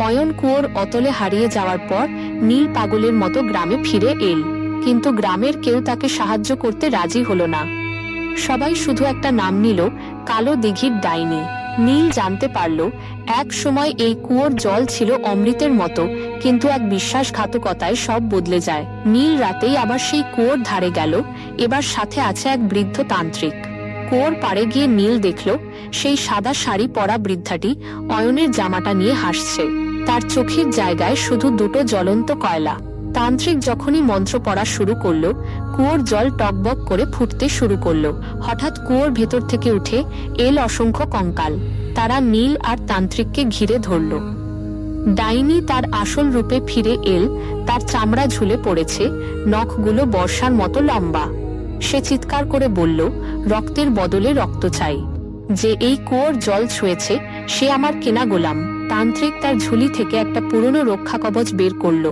অয়ন কুয়োর অতলে হারিয়ে যাওয়ার পর নীল পাগলের মতো গ্রামে ফিরে এল, কিন্তু গ্রামের কেউ তাকে সাহায্য করতে রাজি হলো না। সবাই শুধু একটা নাম নিল, কালো দিঘির ডাইনি। নীল জানতে পারল এক সময় এই কুয়োর জল ছিল অমৃতের মতো, কিন্তু এক বিশ্বাসঘাতকতায় সব বদলে যায়। নীল রাতেই আবার সেই কুয়োর ধারে গেল, এবার সাথে আছে এক বৃদ্ধ তান্ত্রিক। কুয়োর পাড়ে গিয়ে নীল দেখল সেই সাদা শাড়ি পরা বৃদ্ধাটি অয়নের জামাটা নিয়ে হাসছে। তার চোখের জায়গায় শুধু দুটো জ্বলন্ত কয়লা। তান্ত্রিক যখনই মন্ত্র পড়া শুরু করলো, কুয়োর জল টকবক করে ফুটতে শুরু করলো। হঠাৎ কুয়োর ভেতর থেকে উঠে এল অসংখ্য কঙ্কাল। তারা নীল আর তান্ত্রিককে ঘিরে ধরল। ডাইনি তার আসল রূপে ফিরে এল, তার চামড়া ঝুলে পড়েছে, নখগুলো বর্ষার মতো লম্বা। সে চিৎকার করে বলল, রক্তের বদলে রক্ত চাই। যে এই কুয়োর জল ছুঁয়েছে সে আমার কেনা গোলাম। তান্ত্রিক তার ঝুলি থেকে একটা পুরনো রক্ষা কবচ বের করল,